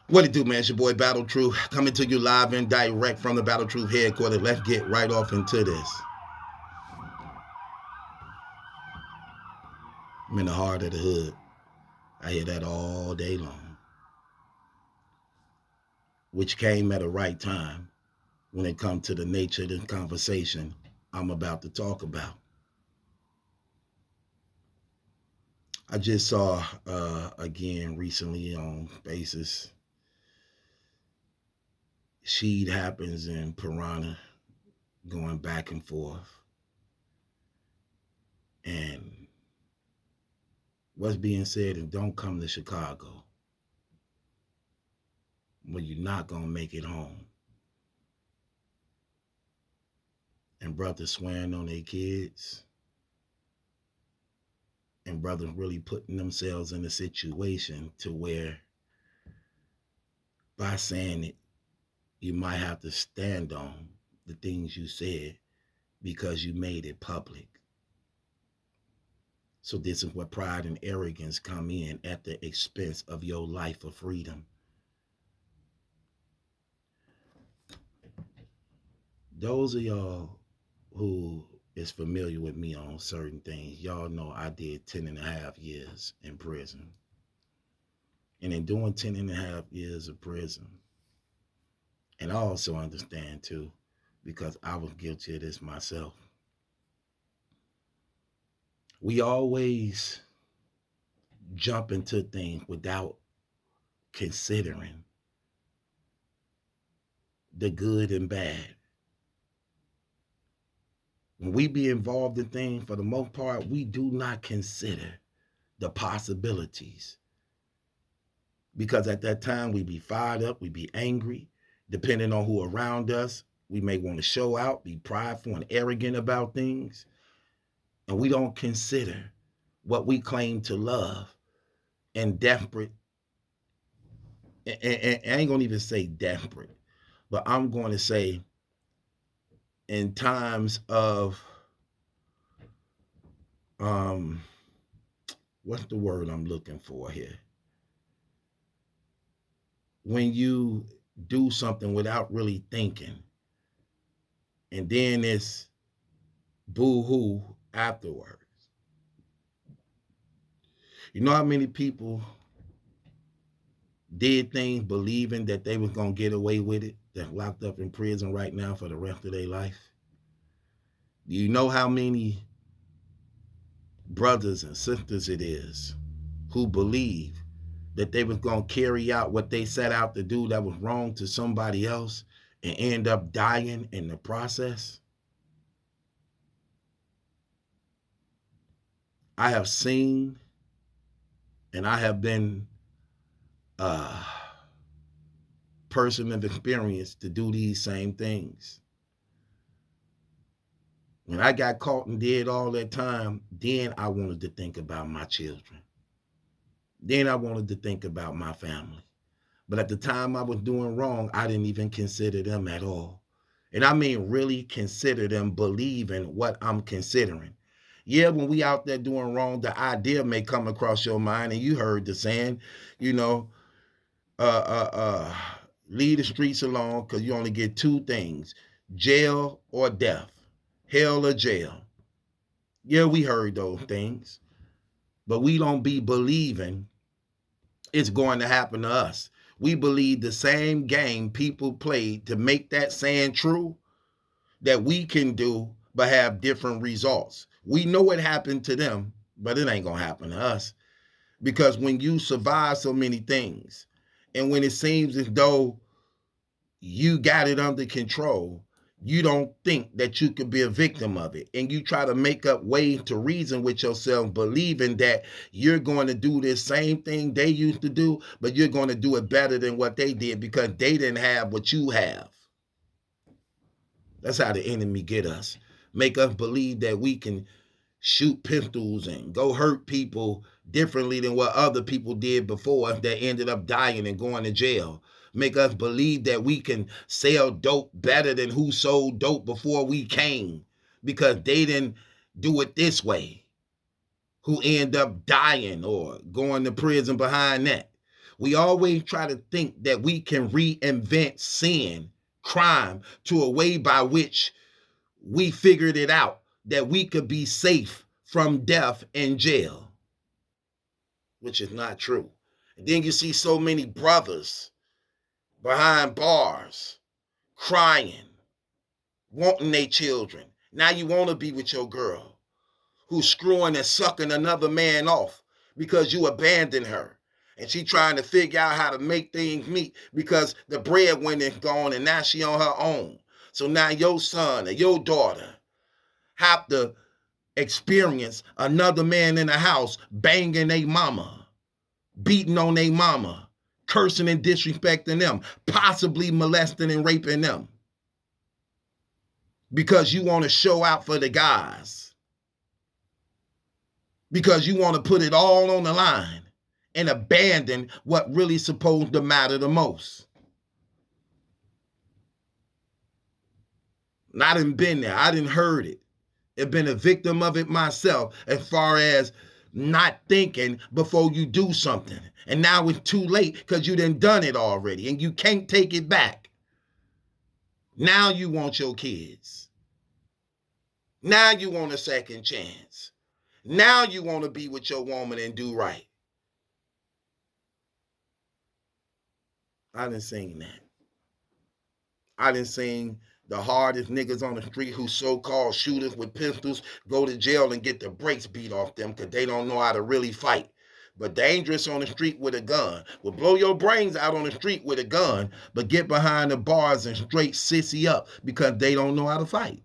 What it do, man? It's your boy Battle Truth coming to you live and direct from the Battle Truth headquarters. Let's get right off into this. I'm in the heart of the hood. I hear that all day long, which came at a right time when it comes to the nature of the conversation I'm about to talk about. I just saw again recently on basis Sheed happens in Piranha going back and forth, and what's being said is don't come to Chicago when you're not gonna make it home. And brothers swearing on their kids, and brothers really putting themselves in a situation to where by saying it, you might have to stand on the things you said because you made it public. So this is where pride and arrogance come in at the expense of your life of freedom. Those of y'all who is familiar with me on certain things, y'all know I did 10 and a half years in prison. And in doing 10 and a half years of prison, and I also understand too, because I was guilty of this myself, we always jump into things without considering the good and bad. When we be involved in things, for the most part, we do not consider the possibilities. Because at that time, we be fired up, we be angry, depending on who around us. We may want to show out, be prideful and arrogant about things, and we don't consider what we claim to love and desperate. And I ain't gonna even say desperate, but I'm going to say in times of um what's the word I'm looking for here? When you do something without really thinking, and then it's boo hoo afterwards. You know how many people did things believing that they was gonna get away with it, that locked up in prison right now for the rest of their life? Do you know how many brothers and sisters it is who believe that they was gonna carry out what they set out to do that was wrong to somebody else and end up dying in the process? I have seen and I have been a person of experience to do these same things. When I got caught and did all that time, then I wanted to think about my children. Then I wanted to think about my family. But at the time I was doing wrong, I didn't even consider them at all. And I mean, really consider them, believe in what I'm considering. Yeah, when we out there doing wrong, the idea may come across your mind, and you heard the saying, you know, uh, uh, uh, leave the streets alone because you only get two things: jail or death, hell or jail. Yeah, we heard those things, but we don't be believing it's going to happen to us. We believe the same game people played to make that saying true that we can do, but have different results. We know it happened to them, but it ain't going to happen to us. Because when you survive so many things, and when it seems as though you got it under control, you don't think that you could be a victim of it. And you try to make up ways to reason with yourself, believing that you're going to do this same thing they used to do, but you're going to do it better than what they did because they didn't have what you have. That's how the enemy get us. Make us believe that we can shoot pistols and go hurt people differently than what other people did before us that ended up dying and going to jail. Make us believe that we can sell dope better than who sold dope before we came because they didn't do it this way, who end up dying or going to prison behind that. We always try to think that we can reinvent sin, crime, to a way by which we figured it out that we could be safe from death and jail, which is not true. And then you see so many brothers behind bars crying, wanting their children. Now you want to be with your girl who's screwing and sucking another man off because you abandoned her. And she trying to figure out how to make things meet because the breadwinner's gone and now she on her own. So now your son or your daughter have to experience another man in the house banging a mama, beating on a mama, cursing and disrespecting them, possibly molesting and raping them because you want to show out for the guys, because you want to put it all on the line and abandon what really supposed to matter the most. And I done been there. I done heard it. I've been a victim of it myself as far as not thinking before you do something. And now it's too late because you done it already and you can't take it back. Now you want your kids. Now you want a second chance. Now you want to be with your woman and do right. I done seen that. I done seen the hardest niggas on the street who so-called shooters with pistols go to jail and get the brakes beat off them because they don't know how to really fight. But dangerous on the street with a gun. Will blow your brains out on the street with a gun, but get behind the bars and straight sissy up because they don't know how to fight.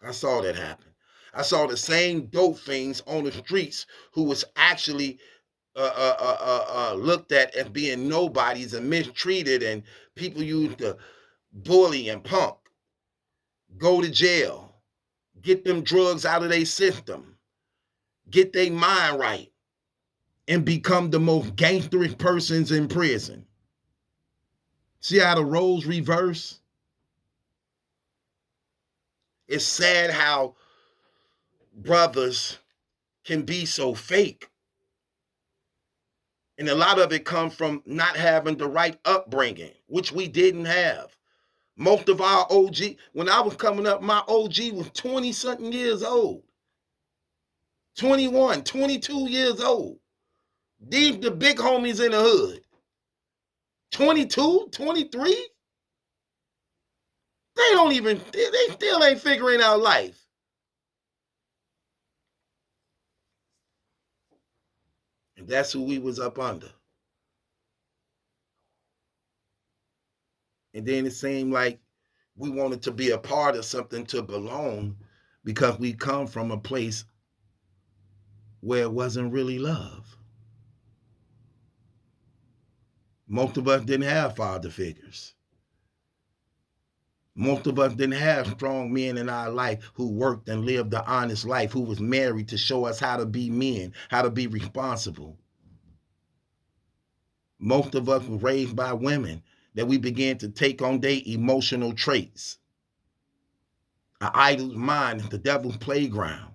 I saw that happen. I saw the same dope fiends on the streets who was actually looked at as being nobodies and mistreated, and people used to bully and punk, go to jail, get them drugs out of their system, get their mind right, and become the most gangsterish persons in prison. See how the roles reverse? It's sad how brothers can be so fake. And a lot of it comes from not having the right upbringing, which we didn't have. Most of our OG, when I was coming up, my OG was 20 something years old. 21, 22 years old. These the big homies in the hood. 22, 23? They still ain't figuring out life. And that's who we was up under. And then it seemed like we wanted to be a part of something to belong because we come from a place where it wasn't really love. Most of us didn't have father figures. Most of us didn't have strong men in our life who worked and lived the honest life, who was married to show us how to be men, how to be responsible. Most of us were raised by women that we began to take on their emotional traits. An idle's mind is the devil's playground.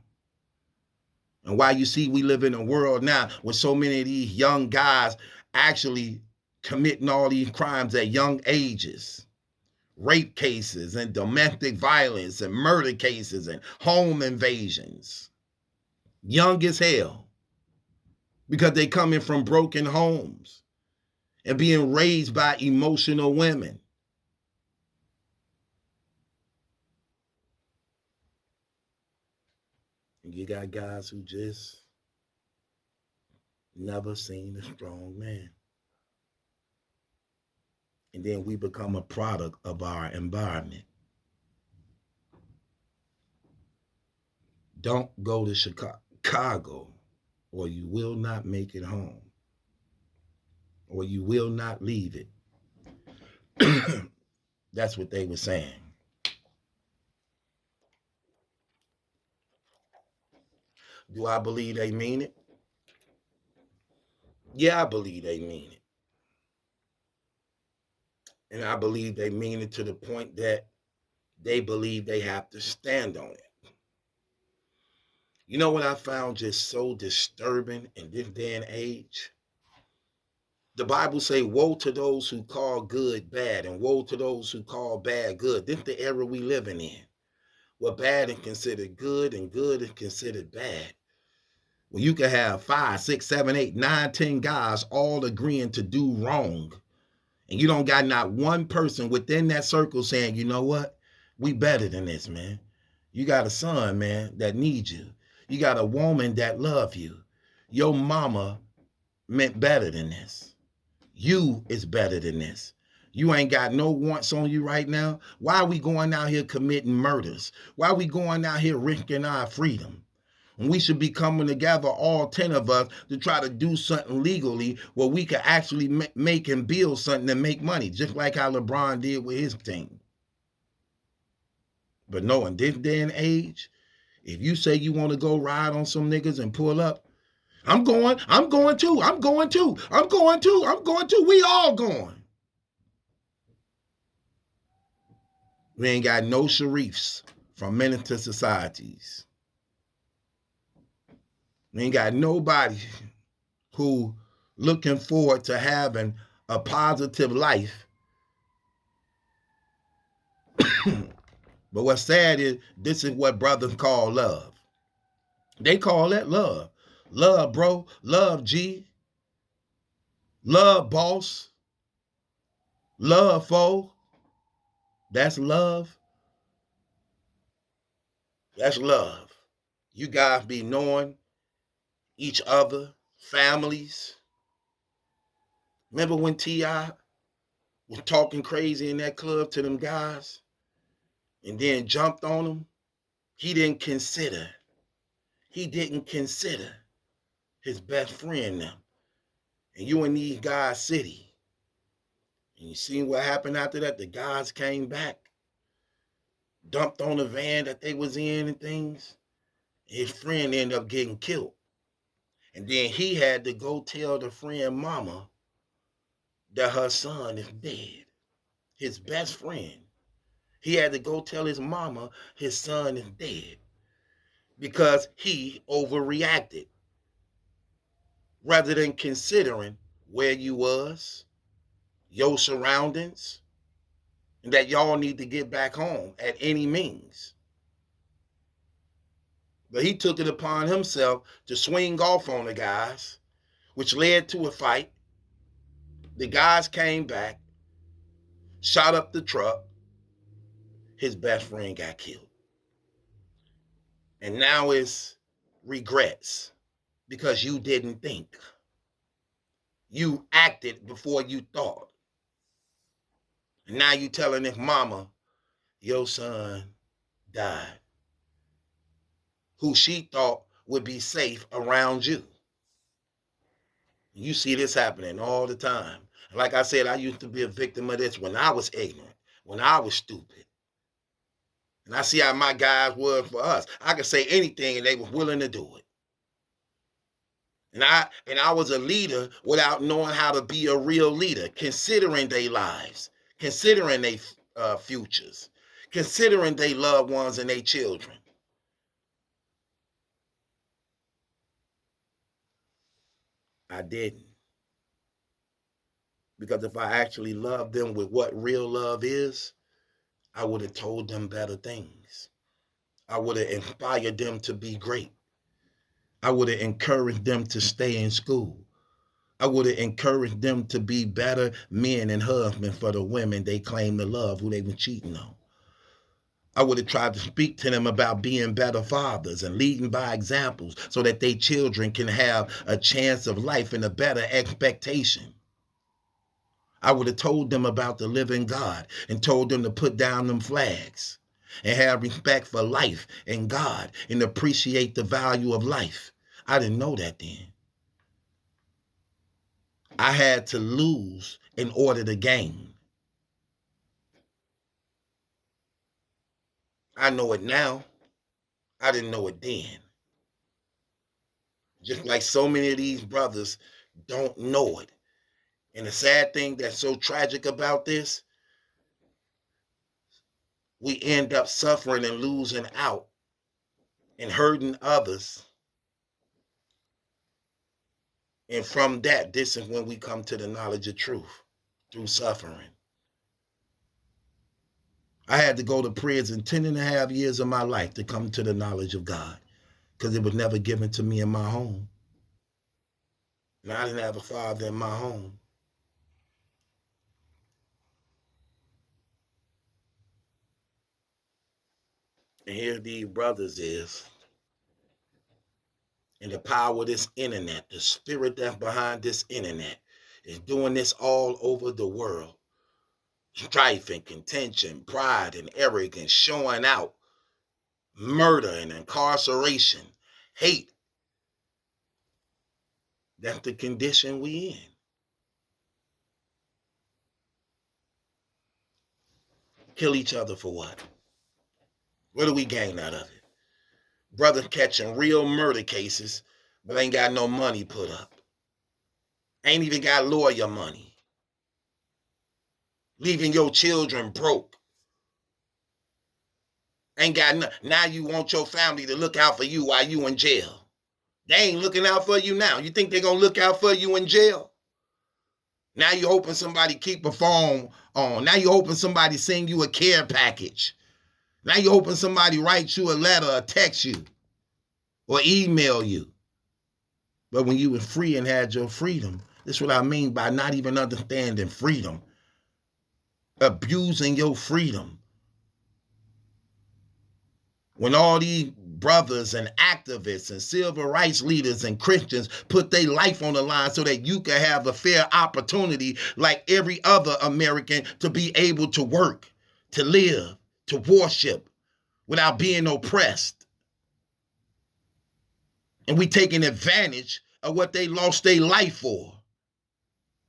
And why you see we live in a world now with so many of these young guys actually committing all these crimes at young ages. Rape cases and domestic violence and murder cases and home invasions. Young as hell. Because they coming from broken homes and being raised by emotional women. And you got guys who just never seen a strong man. And then we become a product of our environment. Don't go to Chicago or you will not make it home or you will not leave it. That's what they were saying. Do I believe they mean it? Yeah, I believe they mean it. And I believe they mean it to the point that they believe they have to stand on it. You know what I found just so disturbing in this day and age? The Bible say, woe to those who call good bad, and woe to those who call bad good. This is the era we living in, where bad is considered good and good is considered bad. Well, you can have 5, 6, 7, 8, 9, 10 guys all agreeing to do wrong. And you don't got not one person within that circle saying, you know what? We better than this, man. You got a son, man, that needs you. You got a woman that love you. Your mama meant better than this. You is better than this. You ain't got no wants on you right now. Why are we going out here committing murders? Why are we going out here risking our freedom? And we should be coming together, all 10 of us, to try to do something legally where we could actually make and build something and make money, just like how LeBron did with his team. But no, in this day and age, if you say you want to go ride on some niggas and pull up, I'm going too, I'm going too, I'm going too, I'm going too. We all going. We ain't got no Sharifs from Minister Societies. We ain't got nobody who looking forward to having a positive life. But what's sad is this is what brothers call love. They call that love. Love, bro. Love, G. Love, boss. Love, foe. That's love. That's love. You guys be knowing each other, families. Remember when T.I. was talking crazy in that club to them guys and then jumped on them? He didn't consider. He didn't consider his best friend now. And you in these guys' city. And you see what happened after that? The guys came back, dumped on the van that they was in and things. His friend ended up getting killed. And then he had to go tell the friend mama that her son is dead. His best friend. He had to go tell his mama his son is dead because he overreacted rather than considering where you was, your surroundings, and that y'all need to get back home at any means. But he took it upon himself to swing off on the guys, which led to a fight. The guys came back, shot up the truck. His best friend got killed. And now it's regrets because you didn't think. You acted before you thought. And now you telling his mama, your son died, who she thought would be safe around you. You see this happening all the time. Like I said, I used to be a victim of this when I was ignorant, when I was stupid. And I see how my guys were for us. I could say anything and they were willing to do it. And I was a leader without knowing how to be a real leader, considering their lives, considering their futures, considering their loved ones and their children. I didn't. Because if I actually loved them with what real love is, I would have told them better things. I would have inspired them to be great. I would have encouraged them to stay in school. I would have encouraged them to be better men and husbands for the women they claim to love who they been cheating on. I would have tried to speak to them about being better fathers and leading by examples so that their children can have a chance of life and a better expectation. I would have told them about the living God and told them to put down them flags and have respect for life and God and appreciate the value of life. I didn't know that then. I had to lose in order to gain. I know it now. I didn't know it then. Just like so many of these brothers don't know it. And the sad thing that's so tragic about this, we end up suffering and losing out and hurting others And from that, this is when we come to the knowledge of truth through suffering. I had to go to prison 10 and a half years of my life to come to the knowledge of God because it was never given to me in my home. And I didn't have a father in my home. And here these brothers is, and the power of this internet, the spirit that's behind this internet, is doing this all over the world. Strife and contention, pride and arrogance showing out, murder and incarceration, hate. That's the condition we in. Kill each other for what? What do we gain out of it? Brothers catching real murder cases, but ain't got no money put up. Ain't even got lawyer money. Leaving your children broke. Ain't got now you want your family to look out for you while you in jail. They ain't looking out for you now. You think they're gonna look out for you in jail? Now you hoping somebody keep a phone on. Now you hoping somebody send you a care package. Now you hoping somebody write you a letter or text you or email you. But when you were free and had your freedom, that's what I mean by not even understanding freedom. Abusing your freedom. When all these brothers and activists and civil rights leaders and Christians put their life on the line so that you can have a fair opportunity like every other American to be able to work, to live, to worship without being oppressed. And we taking advantage of what they lost their life for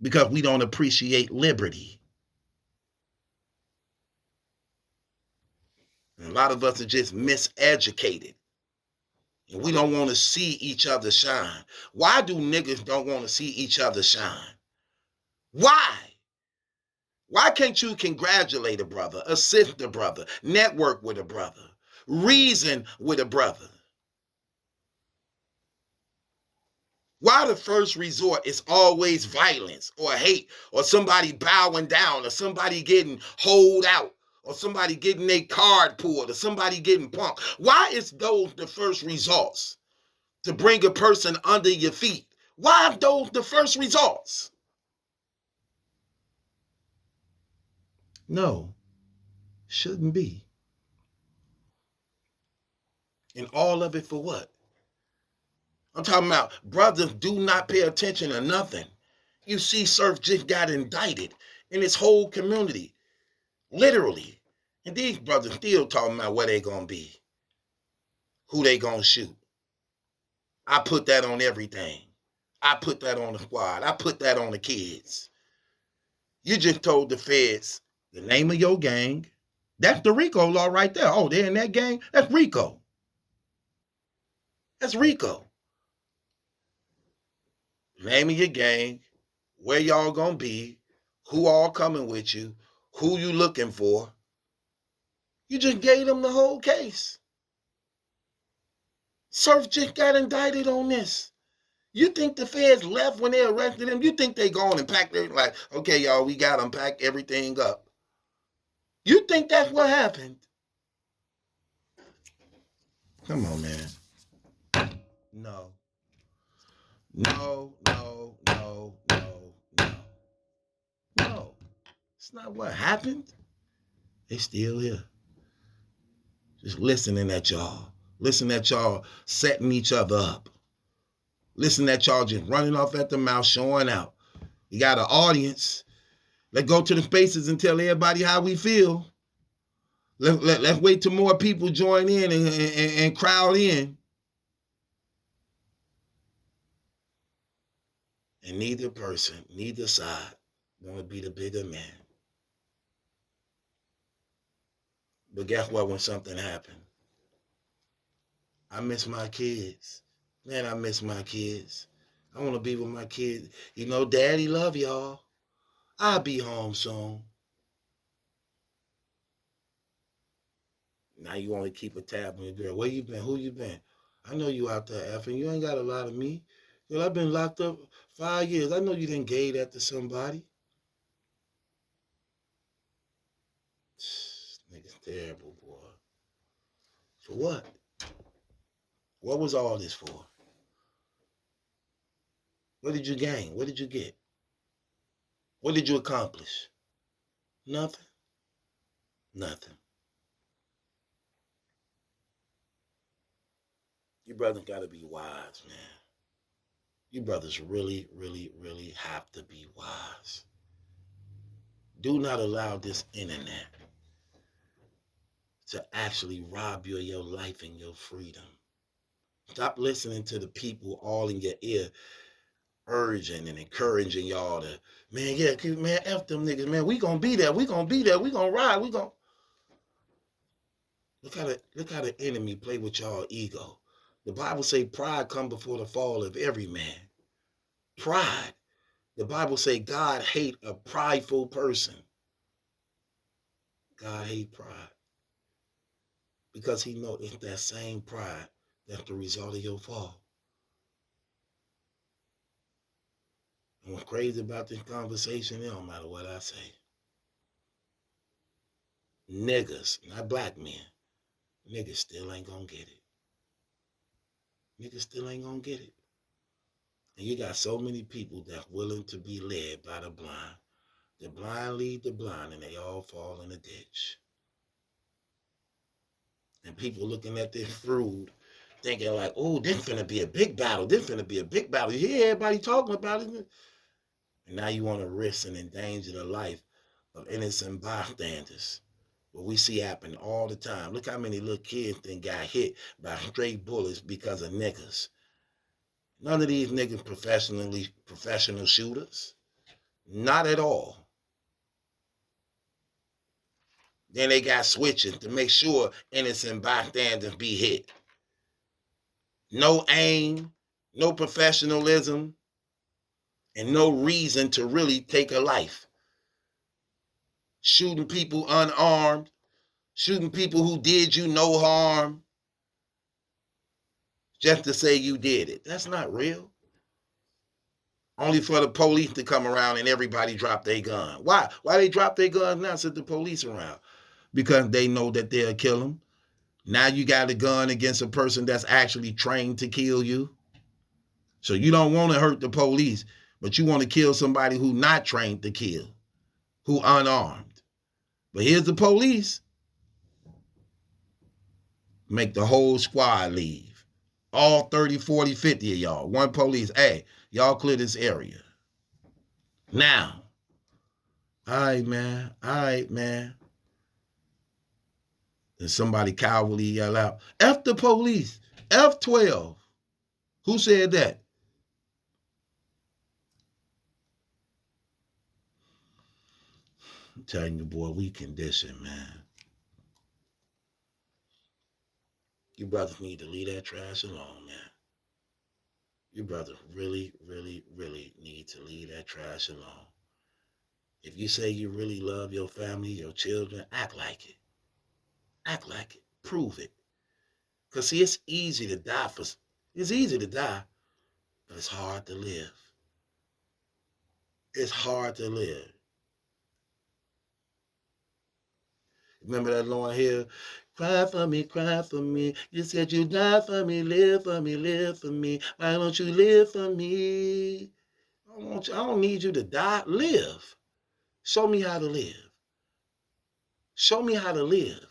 because we don't appreciate liberty. And a lot of us are just miseducated. And we don't want to see each other shine. Why do niggas don't want to see each other shine? Why? Why can't you congratulate a brother, assist a brother, network with a brother, reason with a brother? Why the first resort is always violence or hate or somebody bowing down or somebody getting holed out or somebody getting their card pulled or somebody getting punked? Why is those the first results to bring a person under your feet? Why are those the first results? No, shouldn't be. And all of it for what? I'm talking about brothers do not pay attention to nothing. You see, Surf just got indicted in his whole community, literally. And these brothers still talking about where they gonna be, who they gonna shoot. I put that on everything. I put that on the squad. I put that on the kids. You just told the feds the name of your gang. That's the RICO law right there. Oh, they're in that gang? That's RICO. That's RICO. Name of your gang, where y'all gonna be, who all coming with you, who you looking for. You just gave them the whole case. Surf just got indicted on this. You think the feds left when they arrested him? You think they gone and packed everything like, okay, y'all, we got them, pack everything up. You think that's what happened? Come on, man. No. No, no, no, no, no. No. It's not what happened. They still here. Just listening at y'all. Listen at y'all setting each other up. Listen at y'all just running off at the mouth, showing out. You got an audience. Let's go to the spaces and tell everybody how we feel. Let's wait till more people join in and crowd in. And neither person, neither side want to be the bigger man. But guess what? When something happened, I miss my kids. Man, I miss my kids. I want to be with my kids. You know, Daddy love y'all. I'll be home soon. Now you want to keep a tab on your girl. Where you been? Who you been? I know you out there effing. You ain't got a lot of me. Girl, I've been locked up 5 years. I know you didn't gave that to somebody. Nigga's terrible, boy. For what? What was all this for? What did you gain? What did you get? What did you accomplish? Nothing. Nothing. You brothers gotta be wise, man. You brothers really, really, really have to be wise. Do not allow this internet to actually rob you of your life and your freedom. Stop listening to the people all in your ear urging and encouraging y'all to, man, yeah, man, F them niggas, man. We gonna be there. We gonna be there. We gonna ride. We gonna look how the enemy play with y'all ego. The Bible say pride come before the fall of every man. Pride. The Bible say God hate a prideful person. God hate pride because he know it's that same pride that's the result of your fall. And what's crazy about this conversation, it don't matter what I say. Niggas, not black men, niggas still ain't gonna get it. Niggas still ain't gonna get it. And you got so many people that willing to be led by the blind. The blind lead the blind and they all fall in a ditch. And people looking at this fruit thinking like, oh, this finna be a big battle. This finna be a big battle. You hear everybody talking about it. And now you want to risk and endanger the life of innocent bystanders. What we see happen all the time. Look how many little kids then got hit by stray bullets because of niggas. None of these niggas professional shooters. Not at all. Then they got switching to make sure innocent bystanders be hit. No aim, no professionalism, and no reason to really take a life. Shooting people unarmed, shooting people who did you no harm, just to say you did it. That's not real. Only for the police to come around and everybody drop their gun. Why? Why they drop their guns now since the police around? Because they know that they'll kill them. Now you got a gun against a person that's actually trained to kill you. So you don't want to hurt the police, but you want to kill somebody who not trained to kill, who unarmed. But here's the police. Make the whole squad leave. All 30, 40, 50 of y'all. One police. Hey, y'all clear this area. Now. All right, man. All right, man. And somebody cowardly yell out, F the police. F12. Who said that? I'm telling you, boy, we conditioned, man. You brothers need to leave that trash alone, man. You brothers really, really, really need to leave that trash alone. If you say you really love your family, your children, act like it. Act like it. Prove it. Because, see, it's easy to die it's easy to die, but it's hard to live. It's hard to live. Remember that Lauryn Hill? Cry for me, cry for me. You said you die for me, live for me, live for me. Why don't you live for me? I don't need you to die. Live. Show me how to live. Show me how to live.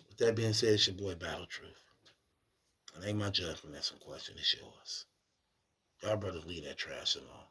With that being said, it's your boy Battle Truth. It ain't my judgment that's in question, it's yours. Y'all brothers leave that trash alone.